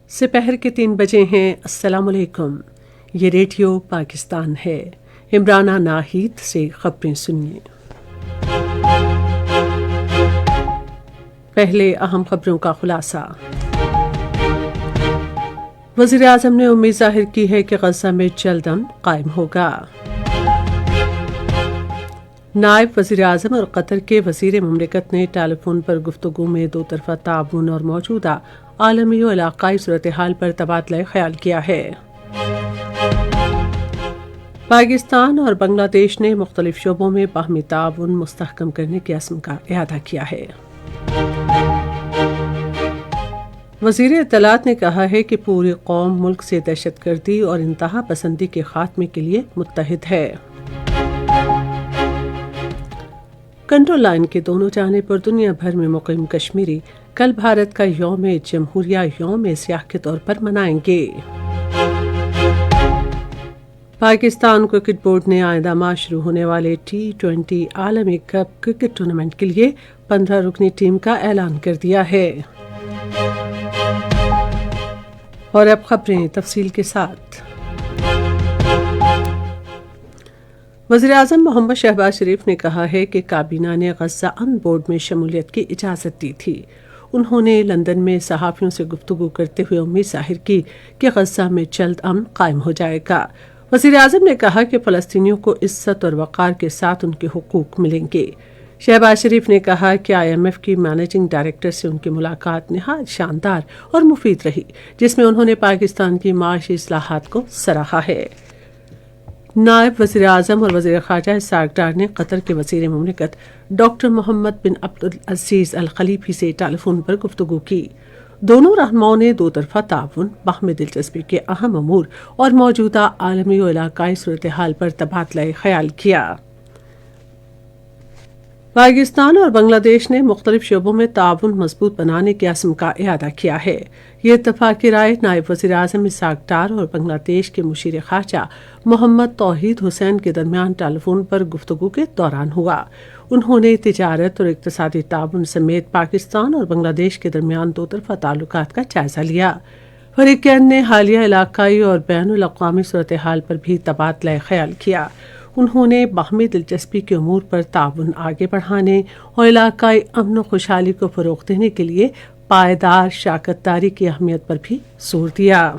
سپہر کے 3 بجے ہیں۔ السلام علیکم، یہ ریڈیو پاکستان ہے۔ عمرانہ ناہید سے خبریں سنیے۔ پہلے اہم خبروں کا خلاصہ۔ وزیر اعظم نے امید ظاہر کی ہے کہ غزہ میں جلد امن قائم ہوگا۔ نائب وزیر اعظم اور قطر کے وزیر مملکت نے ٹیلی فون پر گفتگو میں دو طرفہ تعاون اور موجودہ عالمی و علاقائی صورتحال پر تبادلہ خیال کیا ہے۔ پاکستان اور بنگلہ دیش نے مختلف شعبوں میں باہمی تعاون مستحکم کرنے کے عزم کا اعادہ کیا ہے۔ وزیر اطلاعات نے کہا ہے کہ پوری قوم ملک سے دہشت گردی اور انتہا پسندی کے خاتمے کے لیے متحد ہے۔ کنٹرول لائن کے دونوں جانب اور دنیا بھر میں مقیم کشمیری کل بھارت کا یوم جمہوریہ یوم سیاہ کے طور پر منائیں گے۔ پاکستان کرکٹ بورڈ نے آئندہ ماہ شروع ہونے والے T20 عالمی کپ کرکٹ ٹورنامنٹ کے لیے 15 رکنی ٹیم کا اعلان کر دیا ہے۔ اور اب خبریں تفصیل کے ساتھ۔ وزیر اعظم محمد شہباز شریف نے کہا ہے کہ کابینہ نے غزہ امن بورڈ میں شمولیت کی اجازت دی تھی۔ انہوں نے لندن میں صحافیوں سے گفتگو کرتے ہوئے امید ظاہر کی کہ غزہ میں جلد امن قائم ہو جائے گا۔ وزیر اعظم نے کہا کہ فلسطینیوں کو عزت اور وقار کے ساتھ ان کے حقوق ملیں گے۔ شہباز شریف نے کہا کہ IMF کی مینیجنگ ڈائریکٹر سے ان کی ملاقات نہایت شاندار اور مفید رہی، جس میں انہوں نے پاکستان کی معاشی اصلاحات کو سراہا ہے۔ نائب وزیر اعظم اور وزیر خارجہ اسحاق ڈار نے قطر کے وزیر مملکت ڈاکٹر محمد بن عبدالعزیز الخلیفی سے ٹیلی فون پر گفتگو کی۔ دونوں رہنماؤں نے دو طرفہ تعاون، باہمی دلچسپی کے اہم امور اور موجودہ عالمی و علاقائی صورتحال پر تبادلہ خیال کیا۔ پاکستان اور بنگلہ دیش نے مختلف شعبوں میں تعاون مضبوط بنانے کے عزم کا اعادہ کیا ہے۔ یہ اتفاقی رائے نائب وزیر اعظم اسحاق ڈار اور بنگلہ دیش کے مشیر خارجہ محمد توحید حسین کے درمیان ٹیلی فون پر گفتگو کے دوران ہوا۔ انہوں نے تجارت اور اقتصادی تعاون سمیت پاکستان اور بنگلہ دیش کے درمیان دو طرفہ تعلقات کا جائزہ لیا۔ فریقین نے حالیہ علاقائی اور بین الاقوامی صورتحال پر بھی تبادلہ خیال کیا۔ انہوں نے باہمی دلچسپی کے امور پر تعاون آگے بڑھانے اور علاقائی امن و خوشحالی کو فروغ دینے کے لیے پائیدار شراکت داری کی اہمیت پر بھی زور دیا۔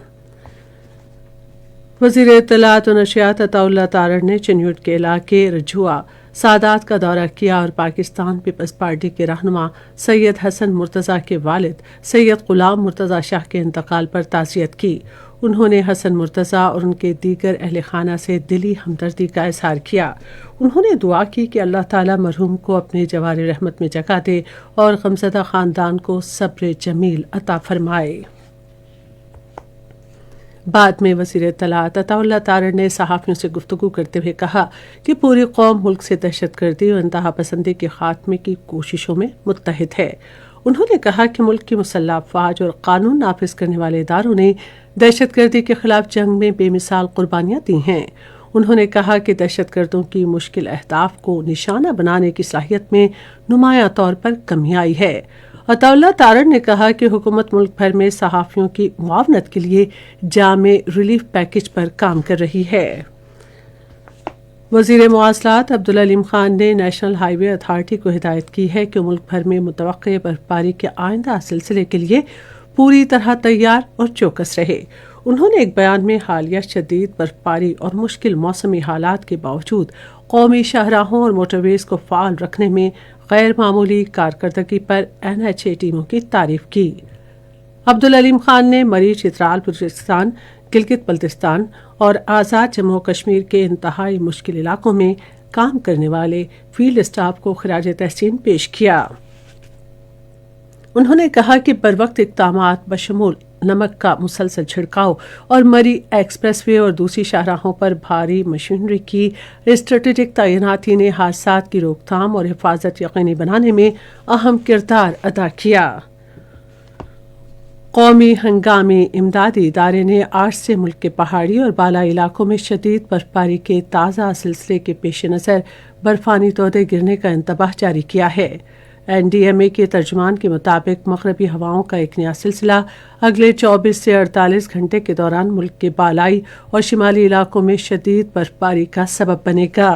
وزیر اطلاعات و نشریات عطا اللہ تارڑ نے چنیوٹ کے علاقے رجوع سادات کا دورہ کیا اور پاکستان پیپلز پارٹی کے رہنما سید حسن مرتضیٰ کے والد سید غلام مرتضیٰ شاہ کے انتقال پر تعزیت کی۔ انہوں نے حسن مرتضیٰ اور ان کے دیگر اہل خانہ سے دلی ہمدردی کا اظہار کیا۔ انہوں نے دعا کی کہ اللہ تعالیٰ مرحوم کو اپنے جوار رحمت میں جگہ دے اور غمزدہ خاندان کو صبر جمیل عطا فرمائے۔ بعد میں وزیر اطلاعات عطا اللہ تارڑ نے صحافیوں سے گفتگو کرتے ہوئے کہا کہ پوری قوم ملک سے دہشت گردی اور انتہا پسندی کے خاتمے کی کوششوں میں متحد ہے۔ انہوں نے کہا کہ ملک کی مسلح افواج اور قانون نافذ کرنے والے اداروں نے دہشت گردی کے خلاف جنگ میں بے مثال قربانیاں دی ہیں۔ انہوں نے کہا کہ دہشت گردوں کی مشکل اہداف کو نشانہ بنانے کی صلاحیت میں نمایاں طور پر کمی آئی ہے۔ عطا اللہ تارڑ نے کہا کہ حکومت ملک بھر میں صحافیوں کی معاونت کے لیے جامع ریلیف پیکج پر کام کر رہی ہے۔ وزیر مواصلات عبدالعلیم خان نے نیشنل ہائی وے اتھارٹی کو ہدایت کی ہے کہ ملک بھر میں متوقع برفباری کے آئندہ سلسلے کے لیے پوری طرح تیار اور چوکس رہے۔ انہوں نے ایک بیان میں حالیہ شدید برفباری اور مشکل موسمی حالات کے باوجود قومی شاہراہوں اور موٹر ویز کو فعال رکھنے میں غیر معمولی کارکردگی پر NHA ٹیموں کی تعریف کی۔ عبدالعلیم خان نے مری، چترال، بلوچستان، گلگت بلتستان اور آزاد جموں و کشمیر کے انتہائی مشکل علاقوں میں کام کرنے والے فیلڈ اسٹاف کو خراج تحسین پیش کیا۔ انہوں نے کہا کہ بروقت اقدامات بشمول نمک کا مسلسل چھڑکاؤ اور مری ایکسپریس وے اور دوسری شاہراہوں پر بھاری مشینری کی اسٹریٹجک تعیناتی نے حادثات کی روک تھام اور حفاظت یقینی بنانے میں اہم کردار ادا کیا۔ قومی ہنگامی امدادی ادارے نے آج سے ملک کے پہاڑی اور بالائی علاقوں میں شدید برفباری کے تازہ سلسلے کے پیش نظر برفانی تودے گرنے کا انتباہ جاری کیا ہے۔ NDMA کے ترجمان کے مطابق مغربی ہواؤں کا ایک نیا سلسلہ اگلے 24 سے 48 گھنٹے کے دوران ملک کے بالائی اور شمالی علاقوں میں شدید برفباری کا سبب بنے گا۔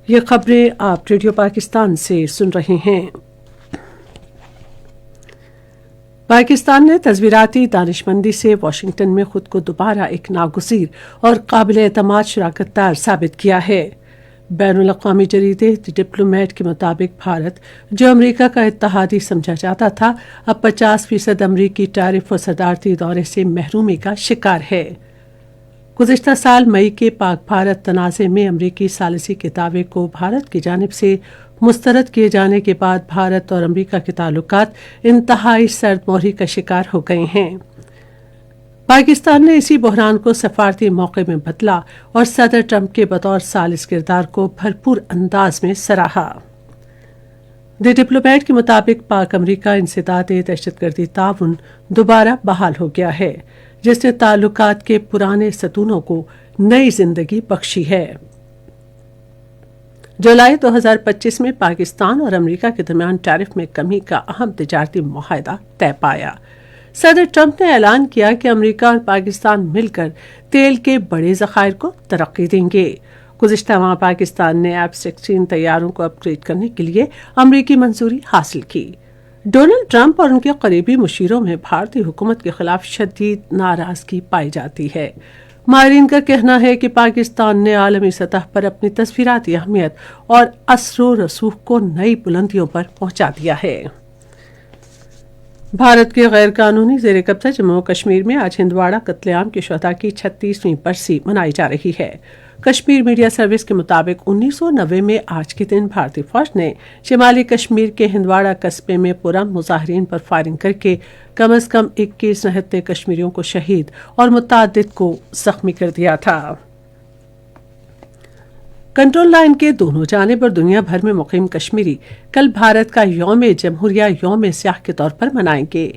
یہ خبریں آپ ریڈیو پاکستان سے سن رہے ہیں۔ پاکستان نے تصویراتی دانشمندی سے واشنگٹن میں خود کو دوبارہ ایک ناگزیر اور قابل اعتماد شراکت دار ثابت کیا ہے۔ بین الاقوامی جریدے دی ڈپلومیٹ کے مطابق بھارت، جو امریکہ کا اتحادی سمجھا جاتا تھا، اب 50% امریکی ٹیرف اور صدارتی دورے سے محرومی کا شکار ہے۔ گزشتہ سال مئی کے پاک بھارت تنازع میں امریکی ثالثی کے دعوے کو بھارت کی جانب سے مسترد کیے جانے کے بعد بھارت اور امریکہ کے تعلقات انتہائی سرد مہری کا شکار ہو گئے ہیں۔ پاکستان نے اسی بحران کو سفارتی موقع میں بدلا اور صدر ٹرمپ کے بطور ثالث کردار کو بھرپور انداز میں سراہا۔ دی ڈپلومیٹ کے مطابق پاک امریکہ انسداد دہشت گردی تعاون دوبارہ بحال ہو گیا ہے، جس نے تعلقات کے پرانے ستونوں کو نئی زندگی بخشی ہے۔ جولائی 2025 میں پاکستان اور امریکہ کے درمیان ٹیرف میں کمی کا اہم تجارتی معاہدہ طے پایا۔ صدر ٹرمپ نے اعلان کیا کہ امریکہ اور پاکستان مل کر تیل کے بڑے ذخائر کو ترقی دیں گے۔ گزشتہ ماہ پاکستان نے F-16 طیاروں کو اپ گریڈ کرنے کے لیے امریکی منظوری حاصل کی۔ ڈونلڈ ٹرمپ اور ان کے قریبی مشیروں میں بھارتی حکومت کے خلاف شدید ناراضگی پائی جاتی ہے۔ ماہرین کا کہنا ہے کہ پاکستان نے عالمی سطح پر اپنی تصویراتی اہمیت اور اثر و رسوخ کو نئی بلندیوں پر پہنچا دیا ہے۔ بھارت کے غیر قانونی زیر قبضہ جموں و کشمیر میں آج ہندواڑہ قتل عام کے شہداء کی 36ویں برسی منائی جا رہی ہے۔ کشمیر میڈیا سروس کے مطابق 1990 میں آج کے دن بھارتی فوج نے شمالی کشمیر کے ہندواڑہ قصبے میں پرامن مظاہرین پر فائرنگ کر کے کم از کم 21 نہتے کشمیریوں کو شہید اور متعدد کو زخمی کر دیا تھا۔ کنٹرول لائن کے دونوں جانب اور دنیا بھر میں مقیم کشمیری کل بھارت کا یوم جمہوریہ یوم سیاہ کے طور پر منائیں گے۔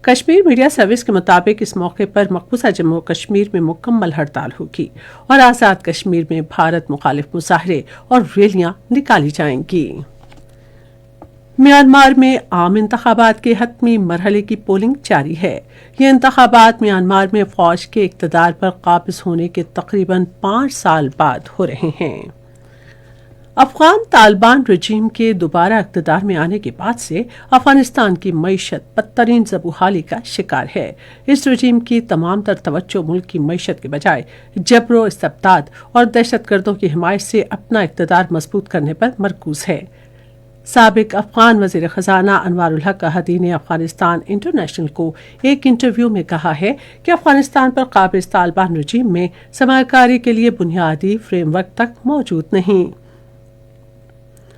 کشمیر میڈیا سروس کے مطابق اس موقع پر مقبوضہ جموں و کشمیر میں مکمل ہڑتال ہوگی اور آزاد کشمیر میں بھارت مخالف مظاہرے اور ریلیاں نکالی جائیں گی۔ میانمار میں عام انتخابات کے حتمی مرحلے کی پولنگ جاری ہے۔ یہ انتخابات میانمار میں فوج کے اقتدار پر قابض ہونے کے تقریباً 5 سال بعد ہو رہے ہیں۔ افغان طالبان رجیم کے دوبارہ اقتدار میں آنے کے بعد سے افغانستان کی معیشت بدترین زبوحالی کا شکار ہے۔ اس رجیم کی تمام تر توجہ ملک کی معیشت کے بجائے جبر و استبداد اور دہشت گردوں کی حمایت سے اپنا اقتدار مضبوط کرنے پر مرکوز ہے۔ سابق افغان وزیر خزانہ انوار الحق احدی نے افغانستان انٹرنیشنل کو ایک انٹرویو میں کہا ہے کہ افغانستان پر قابض طالبان رجیم میں سرمایہ کاری کے لیے بنیادی فریم ورک تک موجود نہیں۔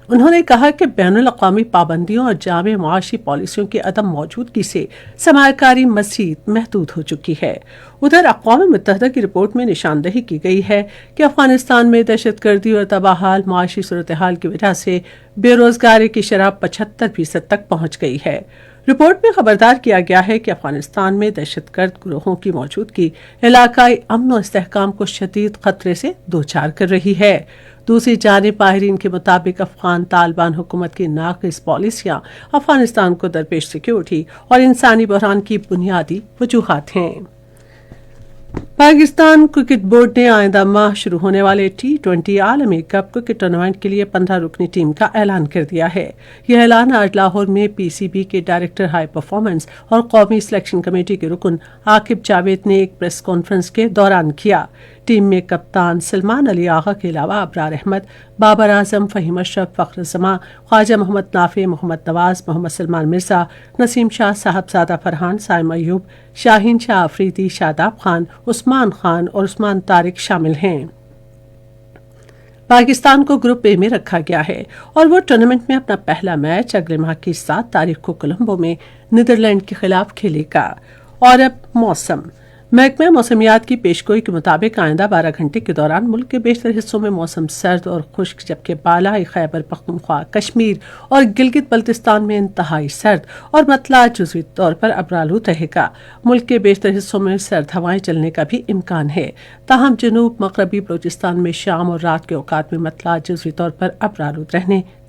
انہوں نے کہا کہ بین الاقوامی پابندیوں اور جامع معاشی پالیسیوں کی عدم موجودگی سے سرمایہ کاری مزید محدود ہو چکی ہے۔ ادھر اقوام متحدہ کی رپورٹ میں نشاندہی کی گئی ہے کہ افغانستان میں دہشت گردی اور تباہال معاشی صورتحال کی وجہ سے بے روزگاری کی شرح 75% تک پہنچ گئی ہے۔ رپورٹ میں خبردار کیا گیا ہے کہ افغانستان میں دہشت گرد گروہوں کی موجودگی علاقائی امن و استحکام کو شدید خطرے سے دوچار کر رہی ہے۔ دوسری جانب ماہرین کے مطابق افغان طالبان حکومت کی ناقص پالیسیاں افغانستان کو درپیش سیکیورٹی اور انسانی بحران کی بنیادی وجوہات ہیں۔ پاکستان کرکٹ بورڈ نے آئندہ ماہ شروع ہونے والے T20 عالمی کپ کرکٹ ٹورنامنٹ کے لیے 15 رکنی ٹیم کا اعلان کر دیا ہے۔ یہ اعلان آج لاہور میں PCB کے ڈائریکٹر ہائی پرفارمنس اور قومی سلیکشن کمیٹی کے رکن عاقب جاوید نے ایک پریس کانفرنس کے دوران کیا۔ ٹیم میں کپتان سلمان علی آغا کے علاوہ ابرار احمد، بابر اعظم، فہیم اشرف، فخر زمان، خواجہ محمد نافع، محمد نواز، محمد سلمان مرزا، نسیم شاہ، صاحبزادہ فرحان، سائم ایوب، شاہین شاہ آفریدی، شاداب خان، عثمان خان اور عثمان طارق شامل ہیں۔ پاکستان کو گروپ اے میں رکھا گیا ہے اور وہ ٹورنامنٹ میں اپنا پہلا میچ اگلے ماہ کی 7 تاریخ کو کولمبو میں نیدرلینڈ کے خلاف کھیلے گا۔ اور اب موسم۔ محکمہ موسمیات کی پیشگوئی کے مطابق آئندہ 12 گھنٹے کے دوران ملک کے بیشتر حصوں میں موسم سرد اور خشک، جبکہ بالائی خیبر پختونخوا، کشمیر اور گلگت بلتستان میں انتہائی سرد اور مطلع جزوی طور پر ابرآلود رہے گا۔ ملک کے بیشتر حصوں میں سرد ہوائیں چلنے کا بھی امکان ہے، تاہم جنوب مغربی بلوچستان میں شام اور رات کے اوقات میں مطلع جزوی طور پر ابرآلود رہنے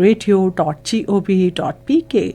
radio.gov.pk